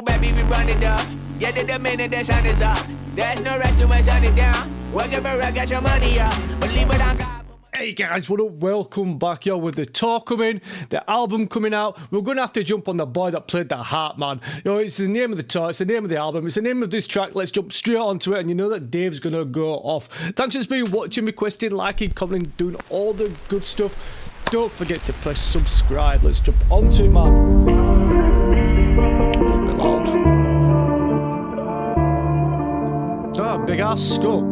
Baby, we run it up. Get to the minute the sun is up. There's no rest to my sun it down. Working for it, get your money up. Believe it, I got. Hey guys, what up? Welcome back, yo. With the tour coming, the album coming out, we're gonna have to jump on the boy that played that Harp, man. Yo, it's the name of the tour, it's the name of the album, it's the name of this track. Let's jump straight onto it, and you know that Dave's gonna go off. Thanks for been watching, requesting, liking, commenting, doing all the good stuff. Don't forget to press subscribe. Let's jump onto it, man. A bit loud. Ah, big ass skull.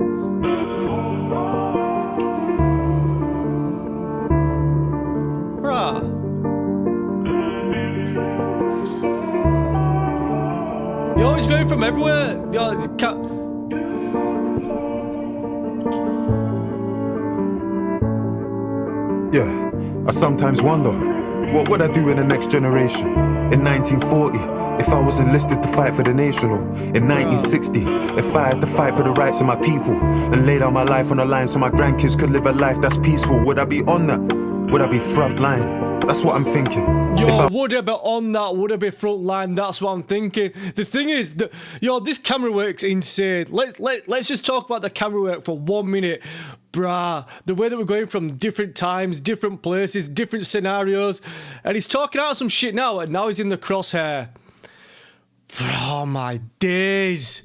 You're always going from everywhere. Yeah, I sometimes wonder, what would I do in the next generation? In 1940, if I was enlisted to fight for the nation, or in 1960, if I had to fight for the rights of my people and lay down my life on the line so my grandkids could live a life that's peaceful, would I be on that? Would I be front line? That's what I'm thinking. Yo, would I be on that? Would I be front line? That's what I'm thinking. The thing is, yo, this camera work's insane. Let's just talk about the camera work for 1 minute. Bruh, the way that we're going from different times, different places, different scenarios. And he's talking out some shit now, and now he's in the crosshair. Oh my days.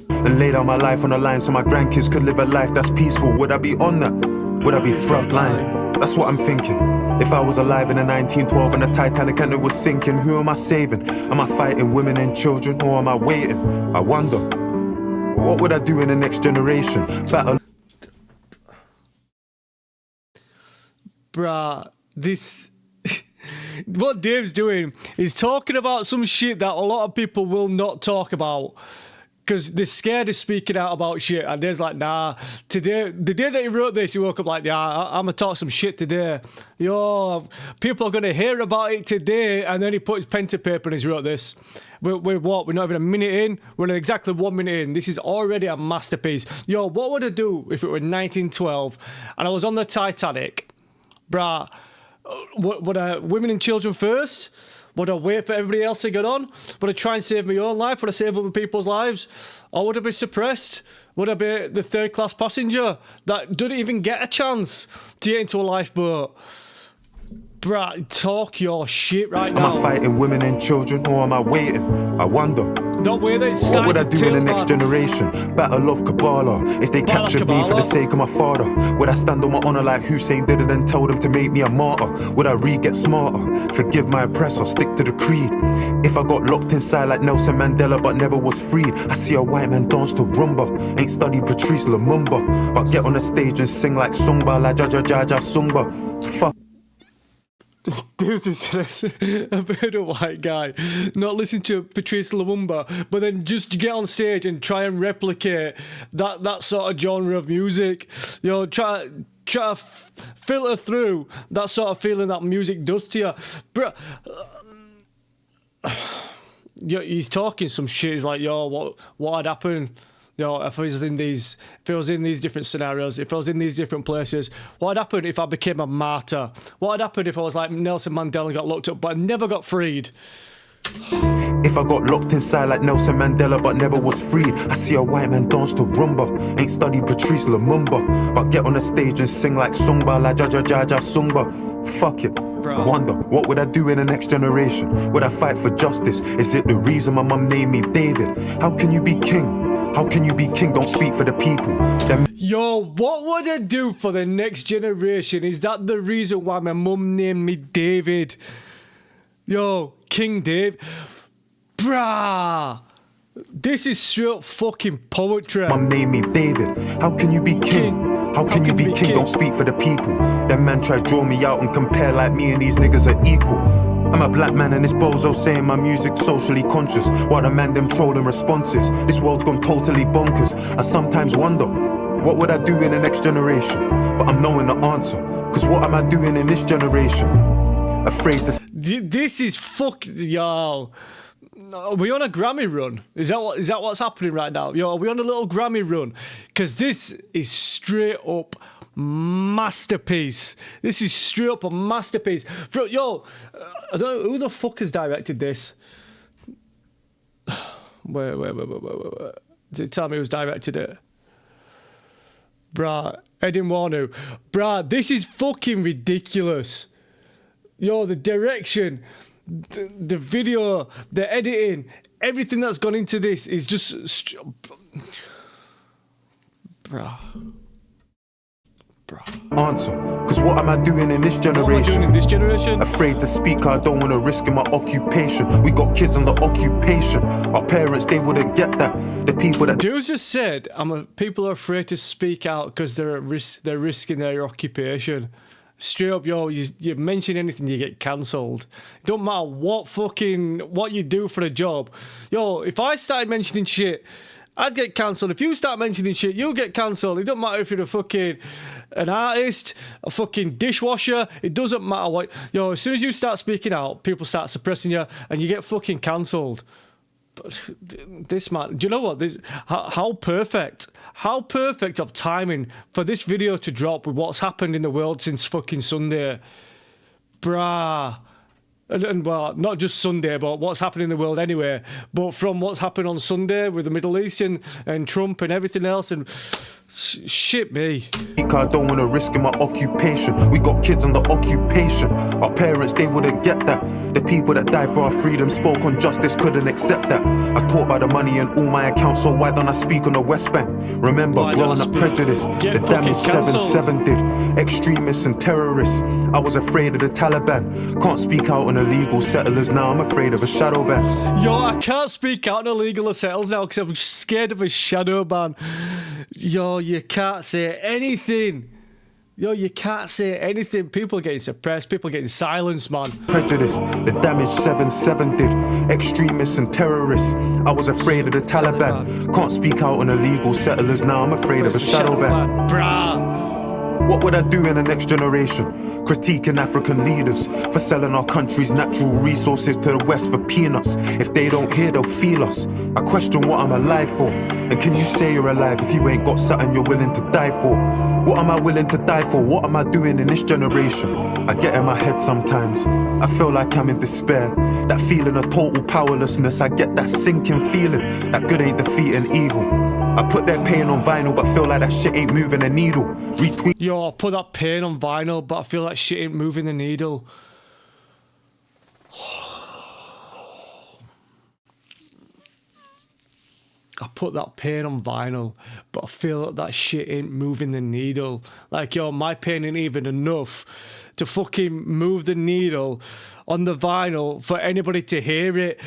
And lay down my life on the line so my grandkids could live a life that's peaceful. Would I be on that? Would I be front line? That's what I'm thinking. If I was alive in the 1912 and the Titanic and it was sinking, who am I saving? Am I fighting women and children, or am I waiting? I wonder, what would I do in the next generation? Battle. Bruh, this... what Dave's doing is talking about some shit that a lot of people will not talk about. Because they're scared of speaking out about shit. And Dave's like, nah, today, the day that he wrote this, he woke up like, yeah, I'm going to talk some shit today. Yo, people are going to hear about it today. And then he put his pen to paper and he's wrote this. We're what? We're not even a minute in. We're exactly 1 minute in. This is already a masterpiece. Yo, what would I do if it were 1912 and I was on the Titanic? Bruh, would I, women and children first? Would I wait for everybody else to get on? Would I try and save my own life? Would I save other people's lives? Or would I be suppressed? Would I be the third-class passenger that didn't even get a chance to get into a lifeboat? Bruh, talk your shit right now. Am I fighting women and children, or am I waiting? I wonder. That way they what would I do in the next generation? Battle of Kabbalah. If they captured me for the sake of my father, would I stand on my honor like Hussein did and tell them to make me a martyr? Would I get smarter? Forgive my oppressor, stick to the creed. If I got locked inside like Nelson Mandela but never was freed, I see a white man dance to rumba. Ain't studied Patrice Lumumba, but get on the stage and sing like Sumba, like Jaja Sumba. Fuck. This is a bit of a white guy not listening to Patrice Lumumba, but then just get on stage and try and replicate that sort of genre of music. You know, try to filter through that sort of feeling that music does to you. Bro, he's talking some shit. He's like, yo, what had happened? You know, if I was in these different scenarios, if I was in these different places, what would happen if I became a martyr? What would happen if I was like Nelson Mandela and got locked up but never got freed? If I got locked inside like Nelson Mandela but never was freed, I see a white man dance to rumba. Ain't studied Patrice Lumumba, but get on the stage and sing like Sumba, like Jaja Sumba. Fuck it. Bro. I wonder, what would I do in the next generation? Would I fight for justice? Is it the reason my mum named me David? How can you be king? How can you be king? Don't speak for the people. Yo, what would I do for the next generation? Is that the reason why my mum named me David? Yo, King Dave. Bruh. This is straight up fucking poetry. Mum named me David. How can you be king? How can you be king? Don't speak for the people. Them man try to draw me out and compare like me and these niggas are equal. I'm a black man and this bozo saying my music's socially conscious, while the man them trolling responses. This world's gone totally bonkers. I sometimes wonder, what would I do in the next generation? But I'm knowing the answer, cause what am I doing in this generation? Afraid to... This is fuck... Yo... Are we on a Grammy run? Is that what's happening right now? Yo, are we on a little Grammy run? Because this is straight up masterpiece. This is straight up a masterpiece. Yo, I don't know who the fuck has directed this. Wait. Tell me who's directed it. Bruh, Edin Warnu. Bruh, this is fucking ridiculous. Yo, the direction, the video, the editing, everything that's gone into this is just... Bruh. Answer, cause what am I doing in this generation? Afraid to speak, I don't wanna risk in my occupation. We got kids on the occupation. Our parents, they wouldn't get that. The people that Dudes just said, people are afraid to speak out because they're risking their occupation. Straight up, yo, you mention anything, you get cancelled. It don't matter what you do for a job. Yo, if I started mentioning shit, I'd get cancelled. If you start mentioning shit, you'll get cancelled. It don't matter if you're an artist, a fucking dishwasher. It doesn't matter what. Yo, as soon as you start speaking out, people start suppressing you, and you get fucking cancelled. But this man, do you know what? How perfect of timing for this video to drop with what's happened in the world since fucking Sunday, bruh. And well, not just Sunday, but what's happening in the world anyway. But from what's happened on Sunday with the Middle East and Trump and everything else, and shit me. I don't want to risk in my occupation. We got kids on the occupation. Our parents, they wouldn't get that. The people that died for our freedom spoke on justice, couldn't accept that. I talk about the money in all my accounts, so why don't I speak on the West Bank? Remember, growing up prejudiced, the damage 7-7 did. Extremists and terrorists. I was afraid of the Taliban. Can't speak out on illegal settlers now. I'm afraid of a shadow ban. Yo, I can't speak out on illegal settlers now because I'm scared of a shadow ban. Yo, you can't say anything. Yo, you can't say anything. People are getting suppressed. People are getting silenced, man. Prejudice, the damage 7-7 did. Extremists and terrorists. I was afraid of the Taliban. Can't speak out on illegal settlers now. I'm afraid of a shadow ban. Bruh. What would I do in the next generation? Critiquing African leaders for selling our country's natural resources to the West for peanuts. If they don't hear, they'll feel us. I question what I'm alive for. And can you say you're alive if you ain't got something you're willing to die for? What am I willing to die for? What am I doing in this generation? I get in my head sometimes. I feel like I'm in despair. That feeling of total powerlessness. I get that sinking feeling that good ain't defeating evil. I put that pain on vinyl, but feel like that shit ain't moving the needle. Retweet. Yo, I put that pain on vinyl, but I feel like shit ain't moving the needle. I put that pain on vinyl, but I feel like that shit ain't moving the needle. Like, yo, my pain ain't even enough to fucking move the needle on the vinyl for anybody to hear it.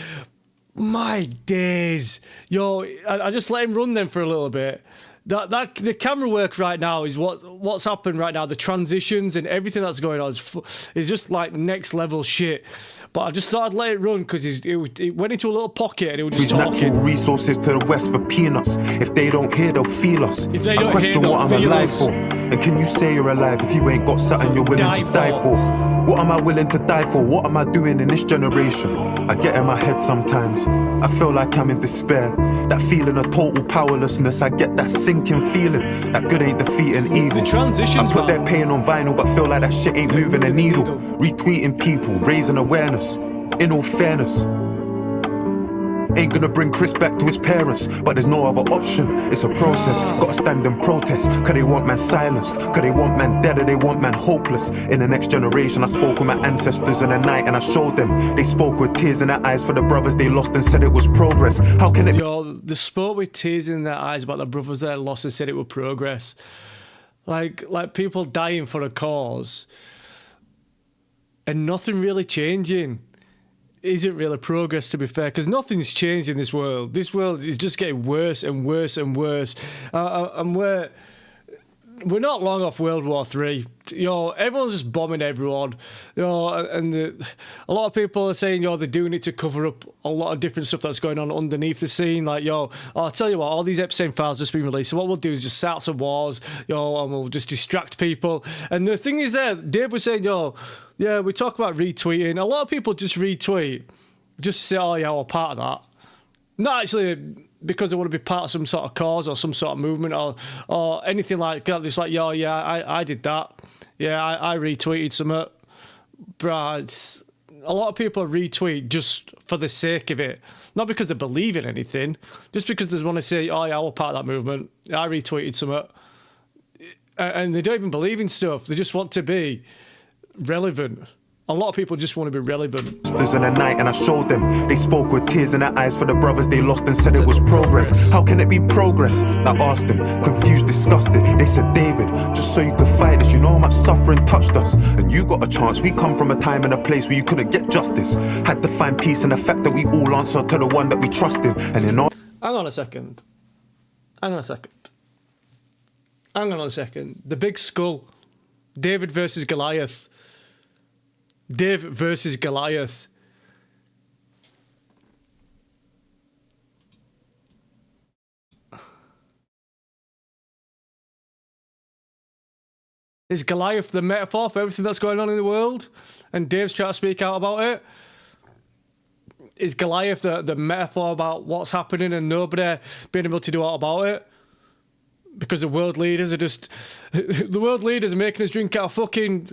My days. Yo, I just let him run then for a little bit. The camera work right now is what's happened right now. The transitions and everything that's going on is just like next level shit. But I just thought I'd let it run because it went into a little pocket and it was just talking. Natural resources to the West for peanuts. If they don't hear, they'll feel us. If they don't I question hear, what I'm alive for. And can you say you're alive if you ain't got something you're willing to die for? What am I willing to die for? What am I doing in this generation? I get in my head sometimes. I feel like I'm in despair. That feeling of total powerlessness. I get that sinking feeling that good ain't defeating evil. The transitions, I put that pain on vinyl, but feel like that shit ain't moving the needle. Retweeting people, raising awareness. In all fairness, ain't gonna bring Chris back to his parents, but there's no other option. It's a process, gotta stand and protest. Cause they want man silenced, cause they want man dead, or they want man hopeless. In the next generation, I spoke with my ancestors in the night and I showed them. They spoke with tears in their eyes for the brothers they lost and said it was progress. How can it... Yo, they spoke with tears in their eyes about the brothers they lost and said it was progress. Like people dying for a cause and nothing really changing. Isn't really progress, to be fair, because nothing's changed in this world. This world is just getting worse and worse and worse, and we're not long off World War III. Yo, everyone's just bombing everyone. Yo, and a lot of people are saying, yo, they're doing it to cover up a lot of different stuff that's going on underneath the scene. Like, yo, I'll tell you what, all these Epstein files just been released. So what we'll do is just start some wars, yo, and we'll just distract people. And the thing is, Dave was saying, yo, yeah, we talk about retweeting. A lot of people just retweet just to say, oh yeah, we're part of that. Not actually because they want to be part of some sort of cause or some sort of movement or anything like that. Just like, yo, yeah, I did that. Yeah, I retweeted something. Bruh, it's, a lot of people retweet just for the sake of it. Not because they believe in anything. Just because they want to say, oh yeah, we're part of that movement. I retweeted something. And they don't even believe in stuff. They just want to be relevant. A lot of people just want to be relevant. In the night and I showed them. They spoke with tears in their eyes for the brothers they lost and said it was progress. How can it be progress? I asked them, confused, disgusted. They said, David, just so you could fight this, you know how much suffering touched us. And you got a chance. We come from a time and a place where you couldn't get justice. Had to find peace in the fact that we all answer to the one that we trust in. And in our... Hang on a second. The big skull. David versus Goliath. Dave versus Goliath. Is Goliath the metaphor for everything that's going on in the world? And Dave's trying to speak out about it? Is Goliath the metaphor about what's happening and nobody being able to do out about it? Because the world leaders are just... The world leaders are making us drink out of fucking...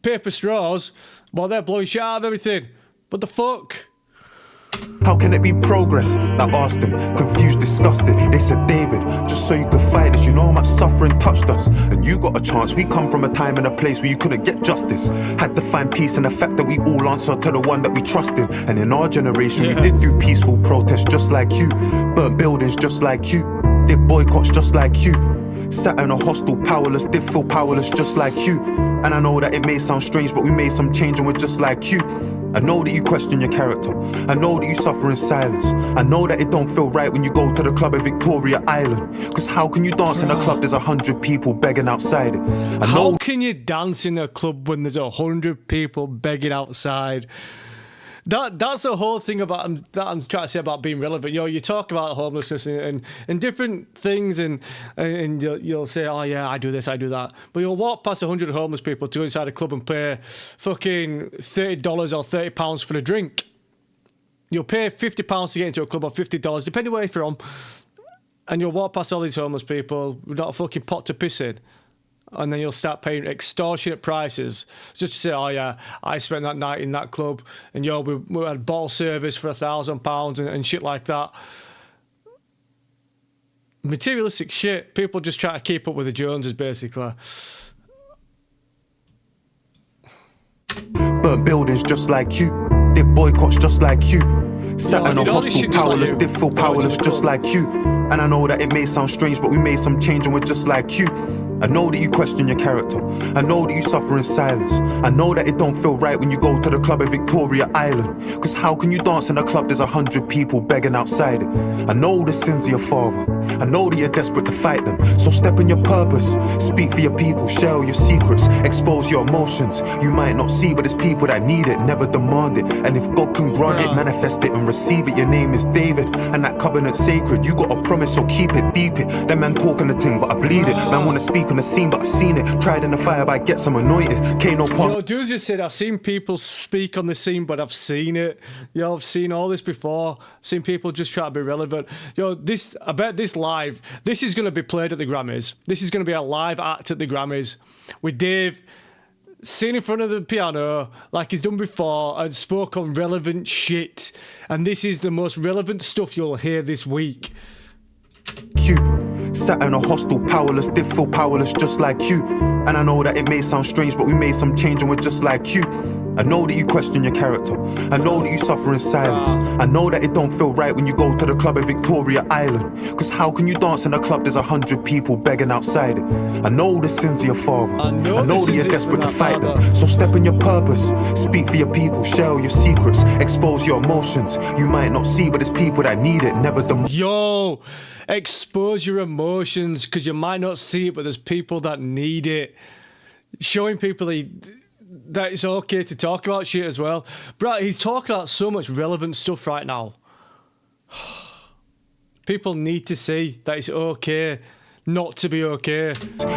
paper straws while they're blowing shit out of everything. What the fuck? How can it be progress? I asked them, confused, disgusted. They said, David, just so you could fight this, you know how much suffering touched us. And you got a chance. We come from a time and a place where you couldn't get justice. Had to find peace in the fact that we all answer to the one that we trust in. And in our generation, we did do peaceful protests just like you. Burnt buildings just like you. Did boycotts just like you. Sat in a hostel, powerless, did feel powerless just like you. And I know that it may sound strange, but we made some change and we're just like you. I know that you question your character. I know that you suffer in silence. I know that it don't feel right when you go to the club in Victoria Island. Cause how can you dance in a club there's 100 people begging outside it? How can you dance in a club when there's 100 people begging outside? That's the whole thing about that I'm trying to say about being relevant. You talk about homelessness and different things, and you'll say, oh yeah, I do this, I do that. But you'll walk past 100 homeless people to go inside a club and pay fucking $30 or £30 for a drink. You'll pay £50 to get into a club or $50, depending where you're from. And you'll walk past all these homeless people with not a fucking pot to piss in. And then you'll start paying extortionate prices just to say, oh yeah, I spent that night in that club and we had bottle service for £1,000 and shit like that. Materialistic shit. People just try to keep up with the Joneses, basically. Burnt buildings just like you. Did boycotts just like you. Sat in a hostel, powerless, did feel powerless just like you. And I know that it may sound strange, but we made some change and we're just like you. I know that you question your character. I know that you suffer in silence. I know that it don't feel right when you go to the club in Victoria Island. Cause how can you dance in a club there's 100 people begging outside it? I know the sins of your father. I know that you're desperate to fight them. So step in your purpose. Speak for your people. Share your secrets. Expose your emotions. You might not see, but there's people that need it. Never demand it. And if God can grant it, manifest it and receive it. Your name is David. And that covenant's sacred. You got a promise, so keep it, deep it. That man talking the thing, but I bleed it. Man wanna speak on the scene, but I've seen it. Tried in the fire, but I get some anointed. Can't no pause. Yo, dudes just said, I've seen people speak on the scene, but I've seen it. Yo, I've seen all this before. I've seen people just try to be relevant. Yo, I bet this is going to be played at the Grammys. This is going to be a live act at the Grammys with Dave sitting in front of the piano like he's done before and spoke on relevant shit. And this is the most relevant stuff you'll hear this week. You sat in a hostel, powerless, did feel powerless just like you. And I know that it may sound strange, but we made some change and we're just like you. I know that you question your character. I know that you suffer in silence. I know that it don't feel right when you go to the club in Victoria Island. Cause how can you dance in a club there's 100 people begging outside it? I know the sins of your father. I know that you're desperate to fight them. So step in your purpose. Speak for your people. Share your secrets. Expose your emotions. You might not see, but there's people that need it. Never the... Yo, expose your emotions because you might not see it, but there's people that need it. Showing people that it's okay to talk about shit as well. Bro, he's talking about so much relevant stuff right now. People need to see that it's okay not to be okay.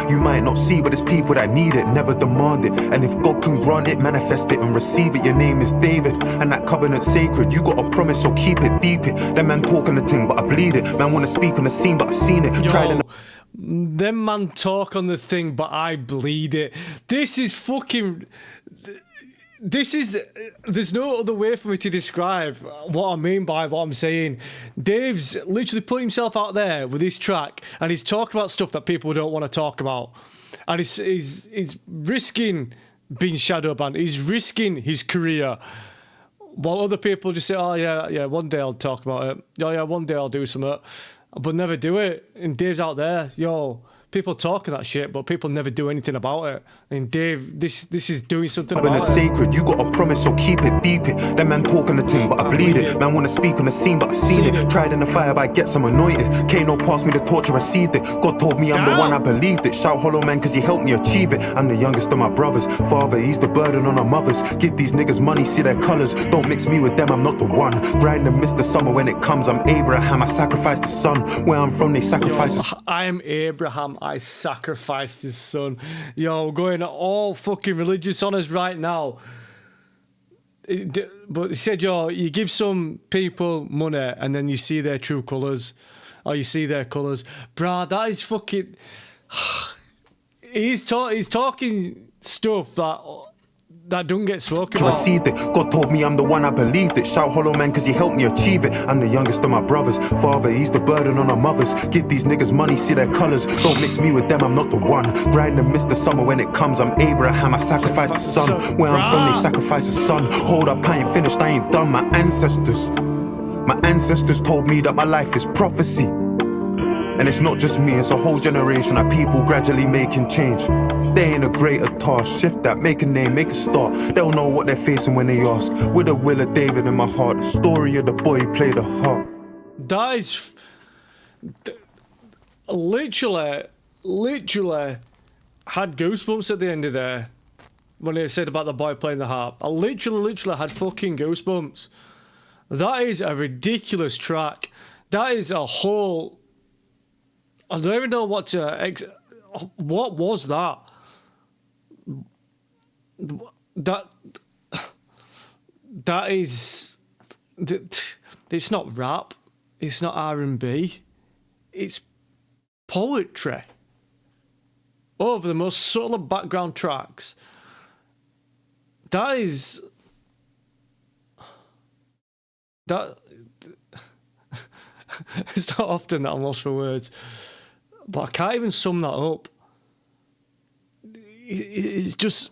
You might not see, but there's people that need it, never demand it. And if God can grant it, manifest it and receive it. Your name is David, and that covenant's sacred. You got a promise, so keep it, deep it. Them man talking the thing, but I bleed it. Man wanna speak on the scene, but I've seen it. Yo, them man talk on the thing, but I bleed it. This is fucking... There's no other way for me to describe what I mean by what I'm saying. Dave's literally put himself out there with his track, and he's talking about stuff that people don't want to talk about. And he's risking being shadow banned. He's risking his career. While other people just say, oh, yeah, one day I'll talk about it. Oh, yeah, one day I'll do something. But never do it. And Dave's out there, yo... People talking that shit, but people never do anything about it. And Dave, this is doing something about it. It's sacred. You got a promise, so keep it, deep it. Them man talking the thing, but I bleed it. Man wanna speak on the scene, but I've seen it. Tried in the fire, but I get some anointed. Kano passed me the torch, I received it. God told me I'm the one, I believed it. Shout hollow man, cause he helped me achieve it. I'm the youngest of my brothers. Father, he's the burden on our mothers. Give these niggas money, see their colours. Don't mix me with them, I'm not the one. Grind and miss the summer when it comes. I'm Abraham, I sacrificed the son. Where I'm from, they sacrifice. I am Abraham, I sacrificed his son. Yo, going all fucking religious on us right now. But he said, yo, you give some people money and then you see their true colours. Or you see their colours. Bruh, that is fucking... He's talking stuff that don't get spoken about. Received it. God told me I'm the one, I believed it. Shout hollow man, cause he helped me achieve it. I'm the youngest of my brothers. Father, he's the burden on our mothers. Give these niggas money, see their colours. Don't mix me with them, I'm not the one. Grind and miss the summer when it comes. I'm Abraham, I sacrificed the son. Where I'm from, they sacrifice the son. Hold up, I ain't finished, I ain't done. My ancestors told me that my life is prophecy. And it's not just me, it's a whole generation of people gradually making change. They ain't a greater task, shift that, make a name, make a start. They'll know what they're facing when they ask. With the will of David in my heart, the story of the boy who played the harp. That is... Literally had goosebumps at the end of there. When they said about the boy playing the harp. I literally had fucking goosebumps. That is a ridiculous track. That is a whole... I don't even know what to... What was that? That is... It's not rap. It's not R&B. It's poetry. Over the most subtle of background tracks. That is... That... It's not often that I'm lost for words. But I can't even sum that up. It's just...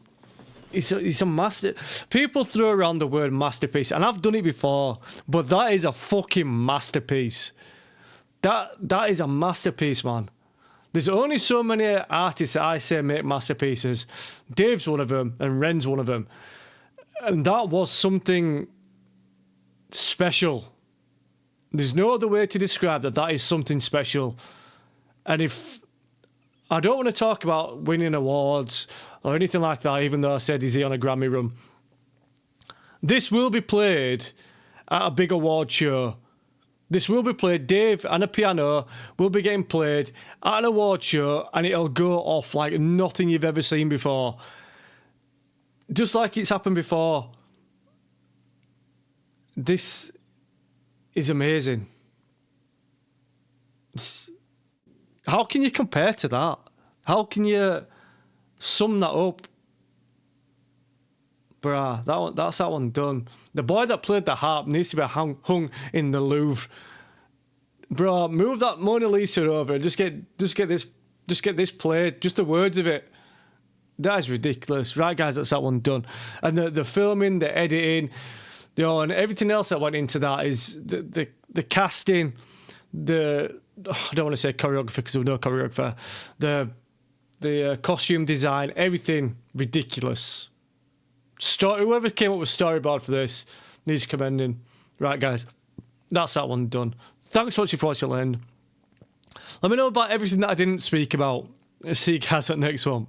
It's a master... People throw around the word masterpiece, and I've done it before, but that is a fucking masterpiece. That is a masterpiece, man. There's only so many artists that I say make masterpieces. Dave's one of them, and Ren's one of them. And that was something special. There's no other way to describe that. That is something special. And if... I don't want to talk about winning awards or anything like that, even though I said, is he on a Grammy run? This will be played at a big award show. This will be played. Dave and a piano will be getting played at an award show, and it'll go off like nothing you've ever seen before. Just like it's happened before. This is amazing. How can you compare to that? How can you sum that up? Bruh, that's that one done. The boy that played the harp needs to be hung in the Louvre. Bro, move that Mona Lisa over and just get this played. Just the words of it. That is ridiculous. Right, guys, that's that one done. And the filming, the editing, and everything else that went into that is the casting, I don't want to say choreography because there was no choreographer. The costume design, everything ridiculous. Whoever came up with storyboard for this needs commending. Right, guys, that's that one done. Thanks for watching till the end. Let me know about everything that I didn't speak about. See you guys at the next one.